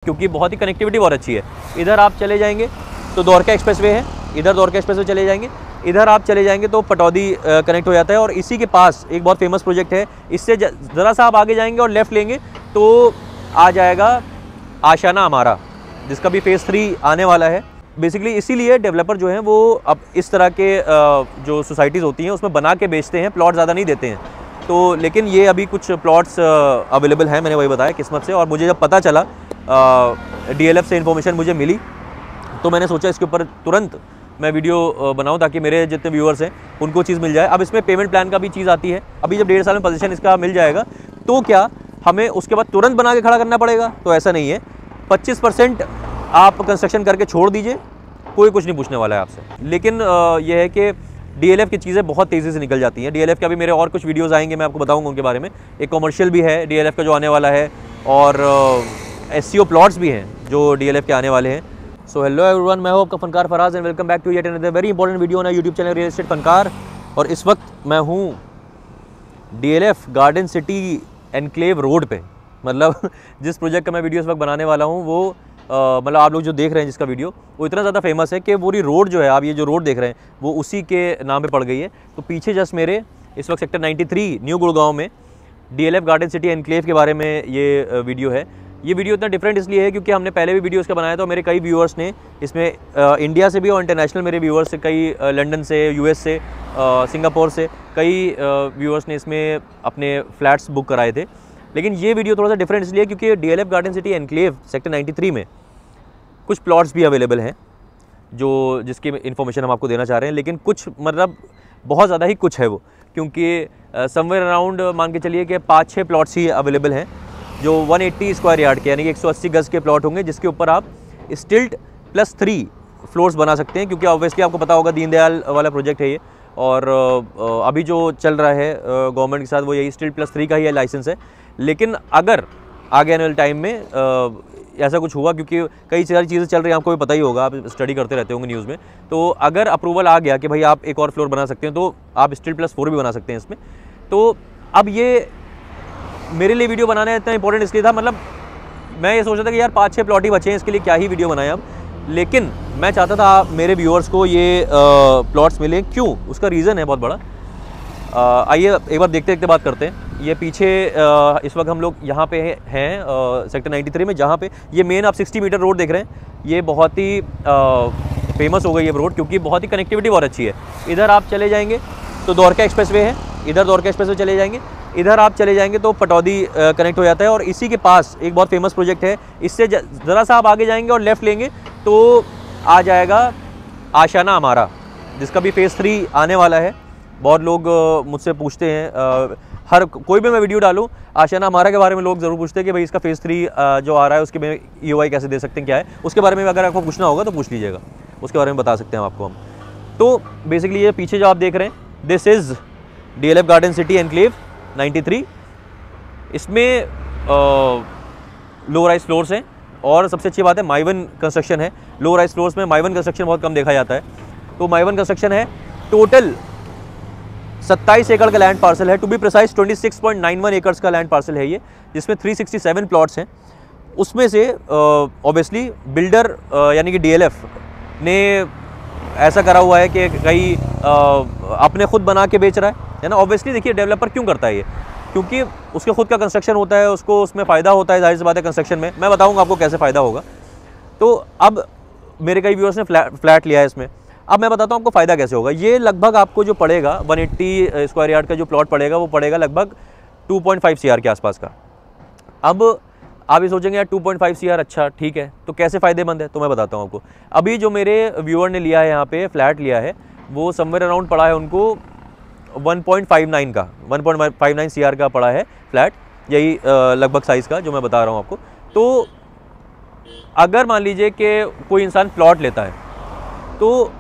क्योंकि बहुत ही कनेक्टिविटी बहुत अच्छी है। इधर आप चले जाएंगे तो द्वारका एक्सप्रेसवे है, इधर द्वारका एक्सप्रेसवे चले जाएंगे, इधर आप चले जाएंगे तो पटौदी कनेक्ट हो जाता है। और इसी के पास एक बहुत फेमस प्रोजेक्ट है, इससे ज़रा सा आप आगे जाएंगे और लेफ़्ट लेंगे तो आ जाएगा आशियाना अमारा, जिसका भी फेज़ 3 आने वाला है। बेसिकली इसीलिए डेवलपर जो हैं वो अब इस तरह के जो सोसाइटीज़ होती हैं उसमें बना के बेचते हैं, प्लॉट ज़्यादा नहीं देते हैं। तो लेकिन ये अभी कुछ प्लॉट्स अवेलेबल हैं, मैंने वही बताया किस्मत से। और मुझे जब पता चला DLF से इन्फॉर्मेशन मुझे मिली तो मैंने सोचा इसके ऊपर तुरंत मैं वीडियो बनाऊं ताकि मेरे जितने व्यूअर्स हैं उनको चीज़ मिल जाए। अब इसमें पेमेंट प्लान का भी चीज़ आती है। अभी जब 1.5 साल में पोजीशन इसका मिल जाएगा तो क्या हमें उसके बाद तुरंत बना के खड़ा करना पड़ेगा? तो ऐसा नहीं है। 25% आप कंस्ट्रक्शन करके छोड़ दीजिए, कोई कुछ नहीं पूछने वाला है आपसे। लेकिन यह है कि DLF की चीज़ें बहुत तेज़ी से निकल जाती हैं। DLF के अभी मेरे और कुछ वीडियोज़ आएंगे, मैं आपको बताऊँगा उनके बारे में। एक कॉमर्शियल भी है DLF का जो आने वाला है, और SCO प्लॉट्स भी हैं जो DLF के आने वाले हैं। सो हेलो एवरीवन, मैं हूं आपका फनकार Faraz and welcome back to yet another very important video on YouTube channel real estate Fankaar. और इस वक्त मैं हूं DLF garden city enclave road पे। मतलब जिस प्रोजेक्ट का मैं वीडियो इस वक्त बनाने वाला हूं वो मतलब आप लोग जो देख रहे हैं जिसका वीडियो, वो इतना ज़्यादा फेमस है कि पूरी रोड जो है, आप ये जो रोड देख रहे हैं वो उसी के नाम पे पड़ गई है। तो पीछे जस्ट मेरे इस वक्त सेक्टर 93 न्यू गुड़गांव में DLF गार्डन सिटी एनक्लेव के बारे में ये वीडियो है। ये वीडियो इतना डिफरेंट इसलिए है क्योंकि हमने पहले भी वीडियो इसका बनाया था। मेरे कई व्यूअर्स ने इसमें इंडिया से भी और इंटरनेशनल मेरे व्यूअर्स से, कई लंदन से, US से, सिंगापुर से कई व्यूअर्स ने इसमें अपने फ्लैट्स बुक कराए थे। लेकिन ये वीडियो थोड़ा सा डिफरेंट इसलिए क्योंकि DLF garden city enclave sector 93 में कुछ प्लॉट्स भी अवेलेबल हैं जो जिसकी इन्फॉर्मेशन हम आपको देना चाह रहे हैं। लेकिन कुछ मतलब बहुत ज़्यादा ही कुछ है वो, क्योंकि समवेयर अराउंड मान के चलिए कि 5-6 प्लॉट्स ही अवेलेबल हैं जो 180 स्क्वायर यार्ड के यानी कि 180 गज़ के प्लॉट होंगे, जिसके ऊपर आप स्टिल्ट प्लस 3 फ्लोर्स बना सकते हैं। क्योंकि ऑब्वियसली आपको पता होगा दीनदयाल वाला प्रोजेक्ट है ये, और अभी जो चल रहा है गवर्नमेंट के साथ वो यही स्टिल्ट प्लस 3 का ही लाइसेंस है। लेकिन अगर आगे आने वाले टाइम में ऐसा कुछ हुआ, क्योंकि कई सारी चीज़ें चल रही हैं, आपको भी पता ही होगा, आप स्टडी करते रहते होंगे न्यूज़ में, तो अगर अप्रूवल आ गया कि भाई आप एक और फ्लोर बना सकते हैं तो आप स्टिल्ट प्लस 4 भी बना सकते हैं इसमें। तो अब ये मेरे लिए वीडियो बनाना इतना इंपॉर्टेंट इसलिए था, मतलब मैं ये सोच रहा था कि यार 5-6 प्लॉट ही बचे हैं, इसके लिए क्या ही वीडियो बनाएं अब। लेकिन मैं चाहता था मेरे व्यूअर्स को ये प्लॉट्स मिलें। क्यों? उसका रीज़न है बहुत बड़ा। आइए एक बार देखते देखते बात करते हैं। ये पीछे इस वक्त हम लोग यहाँ पे हैं सेक्टर 93 में, जहाँ पे ये मेन आप 60 मीटर रोड देख रहे हैं। ये बहुत ही फेमस हो गई है रोड क्योंकि बहुत ही कनेक्टिविटी बहुत अच्छी है। इधर आप चले जाएंगे तो द्वारका एक्सप्रेसवे है, इधर द्वारका एक्सप्रेसवे चले जाएंगे, इधर आप चले जाएंगे तो पटौदी कनेक्ट हो जाता है। और इसी के पास एक बहुत फेमस प्रोजेक्ट है, इससे ज़रा सा आप आगे जाएंगे और लेफ़्ट लेंगे तो आ जाएगा आशियाना अमारा, जिसका भी फेज़ 3 आने वाला है। बहुत लोग मुझसे पूछते हैं, हर कोई भी मैं वीडियो डालूं आशियाना अमारा के बारे में लोग ज़रूर पूछते हैं कि भाई इसका फेज़ 3 जो आ रहा है उसके में EOI कैसे दे सकते हैं, क्या है उसके बारे में। अगर आपको पूछना होगा तो पूछ लीजिएगा, उसके बारे में बता सकते हैं आपको हम। तो बेसिकली ये पीछे जो आप देख रहे हैं, this is DLF garden city enclave 93। इसमें लो राइज फ्लोर्स हैं, और सबसे अच्छी बात है माइवन कंस्ट्रक्शन है। लो राइज फ्लोर्स में माइवन कंस्ट्रक्शन बहुत कम देखा जाता है, तो माइवन कंस्ट्रक्शन है। टोटल 27 एकड़ का लैंड पार्सल है, टू बी प्रिसाइज 26.91 एकर्स का लैंड पार्सल है ये, जिसमें 367 प्लॉट्स हैं। उसमें से ऑब्वियसली बिल्डर यानी कि DLF ने ऐसा करा हुआ है कि कई अपने खुद बना के बेच रहा है ना। ऑब्वियसली देखिए डेवलपर क्यों करता है ये, क्योंकि उसके खुद का कंस्ट्रक्शन होता है, उसको उसमें फ़ायदा होता है, जाहिर सी बात है कंस्ट्रक्शन में। मैं बताऊंगा आपको कैसे फ़ायदा होगा। तो अब मेरे कई व्यूअर्स ने फ्लैट लिया है इसमें, अब मैं बताता हूँ आपको फ़ायदा कैसे होगा। ये लगभग आपको जो पड़ेगा 180 स्क्वायर यार्ड का जो प्लॉट पड़ेगा वो पड़ेगा लगभग 2.5 CR के आसपास का। अब आप ये सोचेंगे यार 2.5 CR, अच्छा ठीक है, तो कैसे फ़ायदेमंद है, तो मैं बताता हूँ आपको। अभी जो मेरे व्यूअर ने लिया है यहाँ पे फ्लैट लिया है, वो समवेयर अराउंड पड़ा है उनको 1.59 CR का पड़ा है फ्लैट, यही लगभग साइज़ का जो मैं बता रहा हूँ आपको। तो अगर मान लीजिए कि कोई इंसान प्लॉट लेता है तो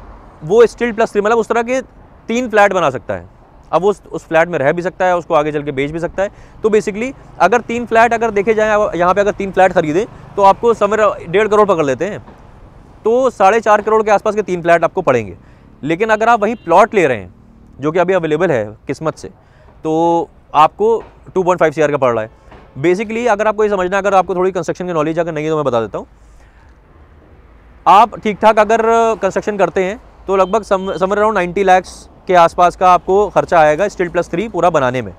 वो स्टिल्ट प्लस 3 मतलब उस तरह के 3 फ्लैट बना सकता है। अब वो उस फ्लैट में रह भी सकता है, उसको आगे चल के बेच भी सकता है। तो बेसिकली अगर 3 फ्लैट अगर देखे जाएँ, यहाँ पे अगर 3 फ्लैट खरीदें तो आपको समवेयर 1.5 करोड़ पकड़ लेते हैं, तो 4.5 करोड़ के आसपास के 3 फ्लैट आपको पड़ेंगे। लेकिन अगर आप वहीं प्लॉट ले रहे हैं जो कि अभी अवेलेबल है किस्मत से, तो आपको 2.5 CR का पड़ रहा है। बेसिकली अगर आपको ये समझना, अगर आपको थोड़ी कंस्ट्रक्शन की नॉलेज अगर नहीं है तो मैं बता देता हूँ। आप ठीक ठाक अगर कंस्ट्रक्शन करते हैं तो लगभग समर अराउंड 90 लाख के आसपास का आपको खर्चा आएगा स्टील प्लस 3 पूरा बनाने में।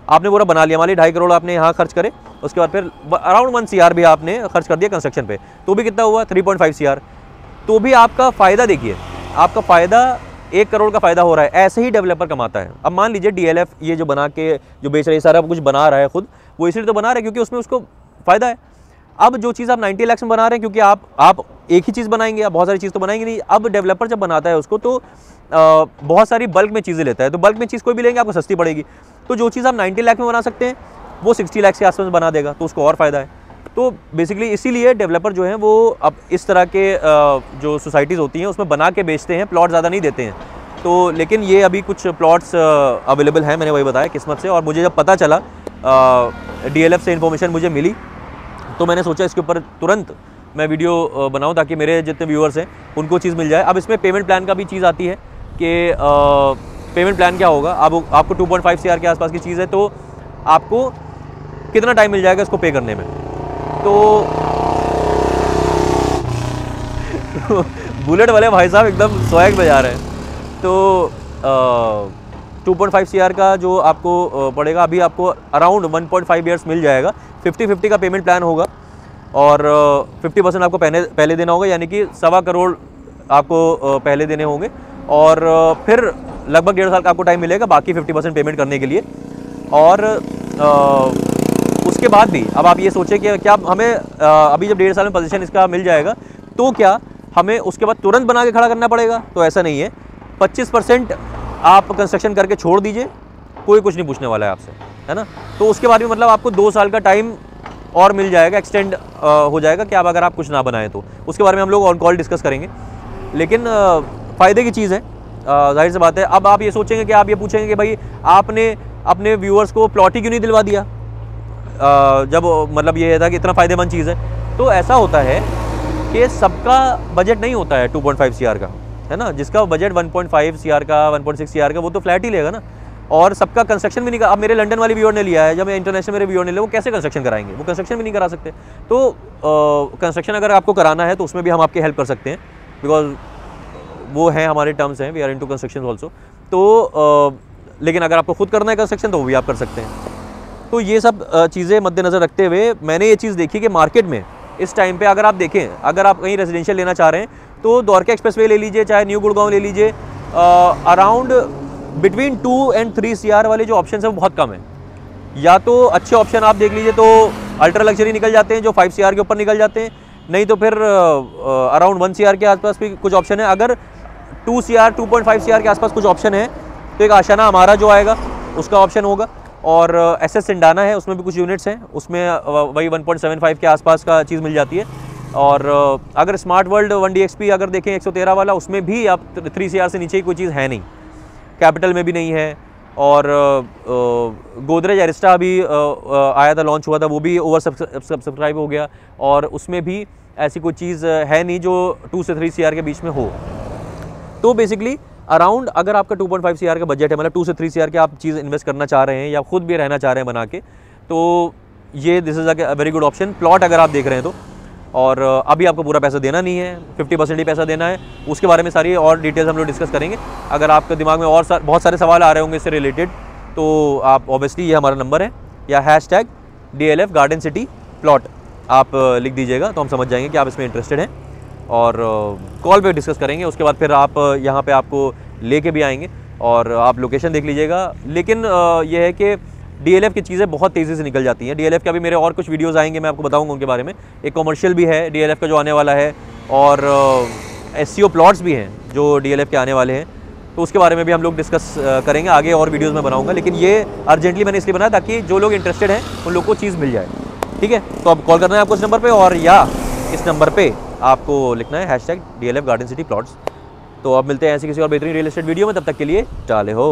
आपने पूरा बना लिया, मान ली 2.5 करोड़ आपने यहाँ खर्च करे, उसके बाद फिर अराउंड 1 CR भी आपने खर्च कर दिया कंस्ट्रक्शन पे, तो भी कितना हुआ 3.5 CR। तो भी आपका फ़ायदा देखिए, आपका फ़ायदा 1 करोड़ का फ़ायदा हो रहा है। ऐसे ही डेवलपर कमाता है। अब मान लीजिए DLF ये जो बना के जो बेच रहे हैं, सारा कुछ बना रहा है खुद, वो इसलिए तो बना रहा है क्योंकि उसमें उसको फ़ायदा है। अब जो चीज़ आप 90 लाख में बना रहे हैं, क्योंकि आप एक ही चीज़ बनाएंगे, आप बहुत सारी चीज़ तो बनाएंगे नहीं। अब डेवलपर जब बनाता है उसको तो बहुत सारी बल्क में चीज़ें लेता है, तो बल्क में चीज़ कोई भी लेंगे आपको सस्ती पड़ेगी। तो जो चीज़ आप 90 लाख में बना सकते हैं वो 60 लाख के आसपास बना देगा, तो उसको और फ़ायदा है। तो बेसिकली इसीलिए डेवलपर जो हैं वो अब इस तरह के जो सोसाइटीज़ होती हैं उसमें बना के बेचते हैं, प्लॉट ज़्यादा नहीं देते हैं। तो लेकिन ये अभी कुछ प्लॉट्स अवेलेबल हैं, मैंने वही बताया किस्मत से। और मुझे जब पता चला DLF से इन्फॉर्मेशन मुझे मिली, तो मैंने सोचा इसके ऊपर तुरंत मैं वीडियो बनाऊं ताकि मेरे जितने व्यूअर्स हैं उनको चीज़ मिल जाए। अब इसमें पेमेंट प्लान का भी चीज़ आती है कि पेमेंट प्लान क्या होगा। अब आपको 2.5 CR के आसपास की चीज़ है, तो आपको कितना टाइम मिल जाएगा इसको पे करने में। तो बुलेट वाले भाई साहब एकदम स्वैग बजा रहे हैं। तो 2.5 CR का जो आपको पड़ेगा, अभी आपको अराउंड 1.5 ईयर्स मिल जाएगा। 50-50 का पेमेंट प्लान होगा और 50% आपको पहले देना होगा, यानी कि 1.25 करोड़ आपको पहले देने होंगे और फिर लगभग 1.5 साल का आपको टाइम मिलेगा बाकी 50% पेमेंट करने के लिए। और उसके बाद भी अब आप ये सोचें कि क्या हमें अभी जब 1.5 साल में पोजीशन इसका मिल जाएगा तो क्या हमें उसके बाद तुरंत बना के खड़ा करना पड़ेगा? तो ऐसा नहीं है। 25% आप कंस्ट्रक्शन करके छोड़ दीजिए, कोई कुछ नहीं पूछने वाला है आपसे, है ना। तो उसके बाद भी मतलब आपको 2 साल का टाइम और मिल जाएगा, एक्सटेंड हो जाएगा कि अब अगर आप कुछ ना बनाएं तो उसके बारे में हम लोग ऑन कॉल डिस्कस करेंगे। लेकिन फ़ायदे की चीज़ है, जाहिर सी बात है। अब आप ये सोचेंगे कि आप ये पूछेंगे कि भाई आपने अपने व्यूअर्स को प्लॉट ही क्यों नहीं दिलवा दिया, जब मतलब ये था कि इतना फ़ायदेमंद चीज़ है। तो ऐसा होता है कि सबका बजट नहीं होता है 2.5 CR का, है ना। जिसका बजट 1.5 CR का, 1.6 CR का, वो तो फ्लैट ही लेगा ना। और सबका कंस्ट्रक्शन भी नहीं। अब मेरे लंदन वाले व्यूअर ने लिया है, जब मैं इंटरनेशनल मेरे व्यूअर ने लिया, वो कैसे कंस्ट्रक्शन कराएंगे? वो कंस्ट्रक्शन भी नहीं करा सकते। तो कंस्ट्रक्शन अगर आपको कराना है तो उसमें भी हम आपकी हेल्प कर सकते हैं, बिकॉज वो हैं हमारे टर्म्स हैं, we are into construction also. तो लेकिन अगर आपको खुद करना है कंस्ट्रक्शन तो वो भी आप कर सकते हैं। तो ये सब चीज़ें मद्देनज़र रखते हुए मैंने ये चीज़ देखी कि मार्केट में इस टाइम पे अगर आप देखें, अगर आप कहीं रेजिडेंशियल लेना चाह रहे हैं तो द्वारका एक्सप्रेसवे ले लीजिए, चाहे न्यू गुड़गांव ले लीजिए, अराउंड बिटवीन 2 और 3 CR वाले जो ऑप्शन है वो बहुत कम है। या तो अच्छे ऑप्शन आप देख लीजिए तो अल्ट्रा लग्जरी निकल जाते हैं जो 5 CR के ऊपर निकल जाते हैं, नहीं तो फिर अराउंड 1 CR के आसपास भी कुछ ऑप्शन है। अगर 2 CR 2.5 CR के आसपास कुछ ऑप्शन है तो एक आशाना हमारा जो आएगा उसका ऑप्शन होगा, और SS सिंडाना है, उसमें भी कुछ यूनिट्स हैं, उसमें वही 1.75 के आसपास का चीज़ मिल जाती है। और अगर स्मार्ट वर्ल्ड 1DXP अगर देखें 113 वाला, उसमें भी आप 3 CR से नीचे की कोई चीज़ है नहीं, कैपिटल में भी नहीं है। और गोदरेज एरिस्टा अभी आया था, लॉन्च हुआ था, वो भी ओवर सब्सक्राइब हो गया, और उसमें भी ऐसी कोई चीज़ है नहीं जो 2 से 3 CR के बीच में हो। तो बेसिकली अराउंड अगर आपका 2.5 CR का बजट है, मतलब 2 से 3 CR के आप चीज़ इन्वेस्ट करना चाह रहे हैं या खुद भी रहना चाह रहे हैं बना के, तो ये this is a very good option. Plot अगर आप देख रहे हैं तो, और अभी आपको पूरा पैसा देना नहीं है, 50% ही पैसा देना है। उसके बारे में सारी और डिटेल्स हम लोग डिस्कस करेंगे। अगर आपके दिमाग में और बहुत सारे सवाल आ रहे होंगे इससे रिलेटेड, तो आप ऑब्वियसली ये हमारा नंबर है, या #DLF गार्डन सिटी प्लॉट आप लिख दीजिएगा तो हम समझ जाएंगे कि आप इसमें इंटरेस्टेड हैं, और कॉल पे डिस्कस करेंगे। उसके बाद फिर आप यहाँ पे आपको लेके भी आएंगे और आप लोकेशन देख लीजिएगा। लेकिन ये है कि DLF की चीज़ें बहुत तेज़ी से निकल जाती हैं। DLF के अभी मेरे और कुछ वीडियोज़ आएंगे, मैं आपको बताऊँगा उनके बारे में। एक कॉमर्शियल भी है DLF का जो आने वाला है, और SCO प्लॉट्स भी हैं जो DLF के आने वाले हैं, तो उसके बारे में भी हम लोग डिस्कस करेंगे आगे, और वीडियोज़ में बनाऊँगा। लेकिन ये अर्जेंटली मैंने इसलिए बनाया ताकि जो लोग इंटरेस्टेड हैं उन लोग को चीज़ मिल जाए, ठीक है। तो अब कॉल करना है आपको इस नंबर पर, और या इस नंबर पर आपको लिखना है #DLF गार्डन सिटी प्लॉट्स। तो अब मिलते हैं ऐसी किसी और बेहतरीन रियल एस्टेट वीडियो में, तब तक के लिए चाले हो।